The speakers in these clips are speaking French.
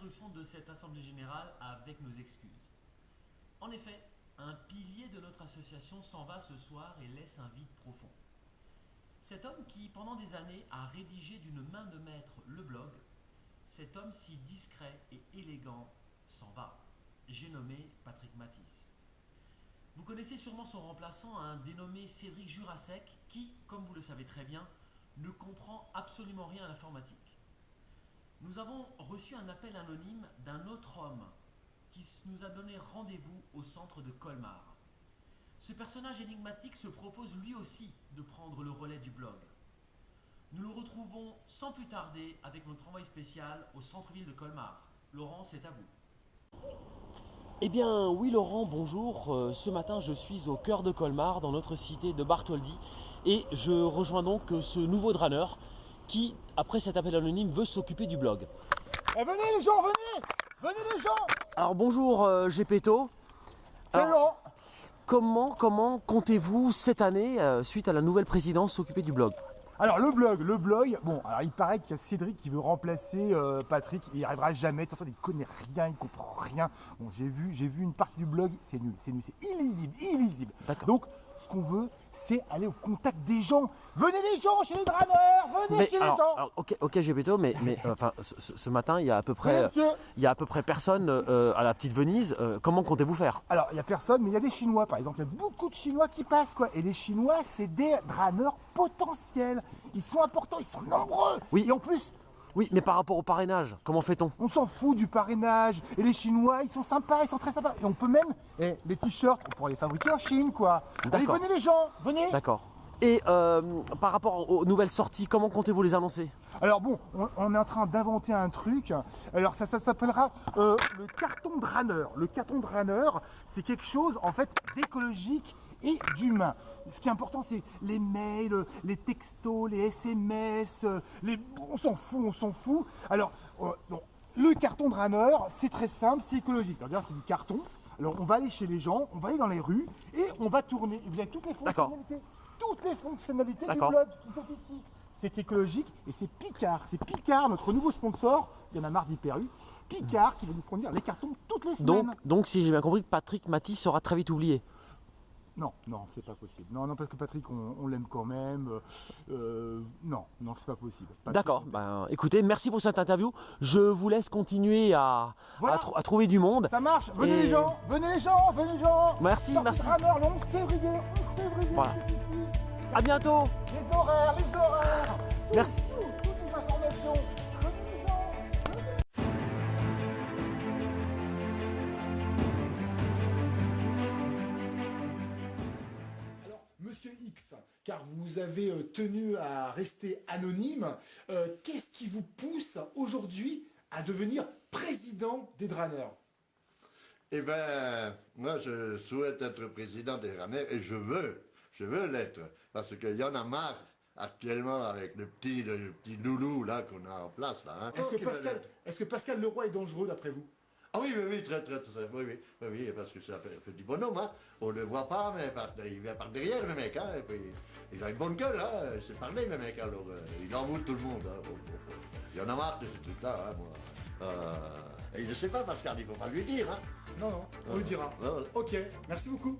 fond de cette assemblée générale avec nos excuses. En effet, un pilier de notre association s'en va ce soir et laisse un vide profond. Cet homme qui, pendant des années, a rédigé d'une main de maître le blog, cet homme si discret et élégant s'en va. J'ai nommé Patrick Matisse. Vous connaissez sûrement son remplaçant, un dénommé Cédric Jurasek, qui, comme vous le savez très bien, ne comprend absolument rien à l'informatique. Nous avons reçu un appel anonyme d'un autre homme qui nous a donné rendez-vous au centre de Colmar. Ce personnage énigmatique se propose lui aussi de prendre le relais du blog. Nous le retrouvons sans plus tarder avec notre envoyé spécial au centre-ville de Colmar. Laurent, c'est à vous. Eh bien oui Laurent, bonjour. Ce matin je suis au cœur de Colmar, dans notre cité de Bartholdi, et je rejoins donc ce nouveau draneur qui, après cet appel anonyme, veut s'occuper du blog. Eh venez les gens, venez! Venez les gens! Alors bonjour Gepetto. C'est Laurent! Comment comptez-vous cette année, suite à la nouvelle présidence, s'occuper du blog? Alors le blog, bon, alors il paraît qu'il y a Cédric qui veut remplacer Patrick, il n'y arrivera jamais, de toute façon il connaît rien, il comprend rien. Bon, j'ai vu une partie du blog, c'est nul, c'est illisible. D'accord. Donc ce qu'on veut, c'est aller au contact des gens. Venez les gens chez les draneurs, venez chez les gens. Alors, ok Gepetto, mais enfin ce matin il y a à peu près, Oui, monsieur. il y a à peu près personne à la petite Venise. Comment comptez-vous faire? Alors il n'y a personne, mais il y a des Chinois par exemple, il y a beaucoup de Chinois qui passent quoi. Et les Chinois, c'est des draneurs potentiels. Ils sont importants, ils sont nombreux. Oui. Et en plus, Oui, mais par rapport au parrainage, comment fait-on? on s'en fout du parrainage. Et les Chinois, ils sont sympas, ils sont très sympas. Et on peut même, les t-shirts, on pourrait les fabriquer en Chine, quoi. Allez, D'accord. venez les gens, venez. D'accord. Et par rapport aux nouvelles sorties, comment comptez-vous les annoncer? Alors bon, on est en train d'inventer un truc. Alors ça s'appellera le carton de raneur. Le carton de raneur, c'est quelque chose en fait d'écologique et d'humain. Ce qui est important, c'est les mails, les textos, les SMS, on s'en fout. Alors, bon, le carton de raneur, c'est très simple, c'est écologique. Alors déjà, c'est du carton. Alors, on va aller chez les gens, on va aller dans les rues et on va tourner. Il y a toutes les fonctionnalités. Toutes les fonctionnalités du D'accord. blog qui sont ici. C'est écologique et c'est Picard. C'est Picard, notre nouveau sponsor. Il y en a marre d'Hyper U. Picard qui va nous fournir les cartons toutes les semaines. Donc si j'ai bien compris, Patrick Matisse sera très vite oublié. Non, c'est pas possible. Non, parce que Patrick, on l'aime quand même. Non, c'est pas possible. D'accord, écoutez, merci pour cette interview. Je vous laisse continuer à trouver du monde. Ça marche. Venez Et- les gens. Merci. Raneur, le 11 février. Voilà. À bientôt. Les horaires. Merci. Toutes les informations. Venez les gens. Alors, Monsieur X, car vous avez tenu à rester anonyme, qu'est-ce qui vous pousse aujourd'hui à devenir président des draneurs? Eh ben, moi je souhaite être président des draneurs et je veux l'être, parce qu'il y en a marre actuellement avec le petit loulou là qu'on a en place là. Hein. Est-ce que Pascal Leroy est dangereux d'après vous? Ah oui, très, oui, parce que c'est un petit bonhomme, hein. On le voit pas, mais il vient par derrière le mec, hein, et puis il a une bonne gueule, hein, c'est parler le mec, alors il envoûte tout le monde. Hein. Il y en a marre de ce truc-là, hein, moi. Et il ne sait pas, Pascal, il faut pas lui dire, hein. Non, on le dira. Non. Ok, merci beaucoup.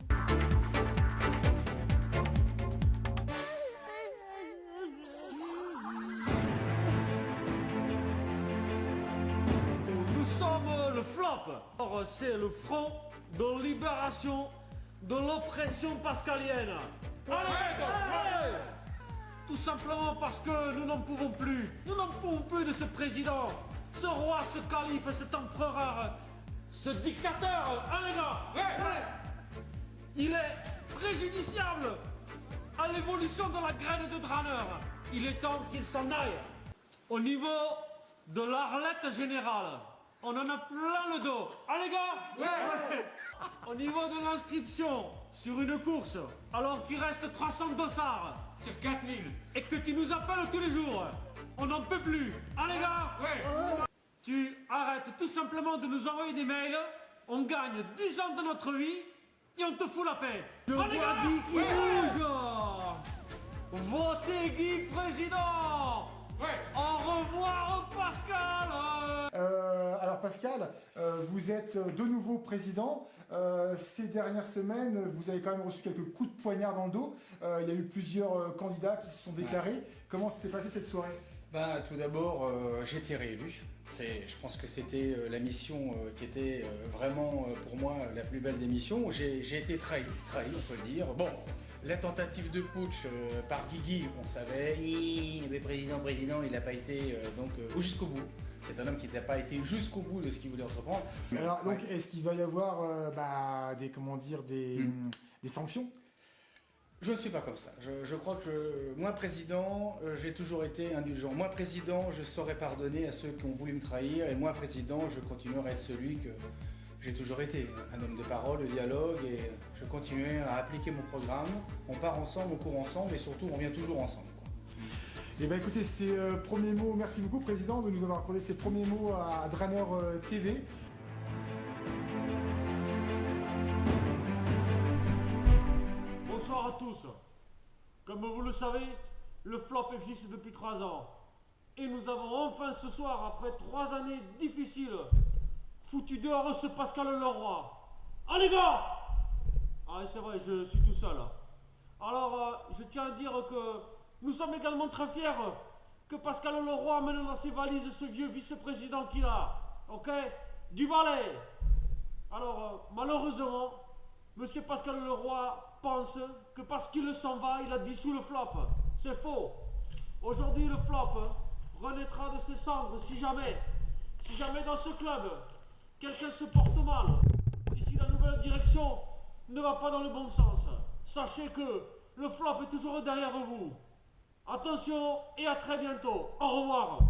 Nous sommes le FLOP. Or, c'est le Front de libération de l'oppression pascalienne. Allez. Tout simplement parce que nous n'en pouvons plus. Nous n'en pouvons plus de ce président, ce roi, ce calife, cet empereur, ce dictateur. Allez, gars. Il est préjudiciable à l'évolution de la graine de draneur. Il est temps qu'il s'en aille. Au niveau de l'Arlette générale, on en a plein le dos. Allez gars. Au niveau de l'inscription sur une course, alors qu'il reste 300 dossards sur 4000 et que tu nous appelles tous les jours, on n'en peut plus. Allez gars. Tu arrêtes tout simplement de nous envoyer des mails, on gagne 10 ans de notre vie et on te fout la paix. Je vois Guy qui bouge. Votez Guy président. Au revoir Pascal. Alors Pascal, vous êtes de nouveau président. Ces dernières semaines, vous avez quand même reçu quelques coups de poignard dans le dos. Il y a eu plusieurs candidats qui se sont déclarés. Ouais. Comment s'est passée cette soirée? Tout d'abord, j'ai été réélu. Je pense que c'était la mission qui était vraiment pour moi la plus belle des missions. J'ai été trahi, on peut le dire. Bon, la tentative de putsch par Guigui, on savait, mais président, il n'a pas été jusqu'au bout. C'est un homme qui n'a pas été jusqu'au bout de ce qu'il voulait entreprendre. Alors, donc, est-ce qu'il va y avoir des sanctions? Je ne suis pas comme ça. Je crois que moi, président, j'ai toujours été indulgent. Moi, président, je saurais pardonner à ceux qui ont voulu me trahir. Et moi, président, je continuerai à être celui que j'ai toujours été. Un homme de parole, de dialogue. Et je continuerai à appliquer mon programme. On part ensemble, on court ensemble. Et surtout, on vient toujours ensemble. Eh bien, écoutez, ces premiers mots, merci beaucoup, président, de nous avoir accordé ces premiers mots à Draner TV. Bonsoir à tous. Comme vous le savez, le flop existe depuis 3 ans. Et nous avons enfin ce soir, après 3 années difficiles, foutu dehors ce Pascal Leroy. Allez gars! Ah c'est vrai, je suis tout seul. Alors, je tiens à dire que nous sommes également très fiers que Pascal Leroy amène dans ses valises ce vieux vice-président qu'il a. Ok? Du balai. Alors, malheureusement, Monsieur Pascal Leroy pense que parce qu'il s'en va, il a dissous le flop. C'est faux. Aujourd'hui, le flop renaîtra de ses cendres si jamais dans ce club, quelqu'un se porte mal et si la nouvelle direction ne va pas dans le bon sens. Sachez que le flop est toujours derrière vous. Attention et à très bientôt. Au revoir.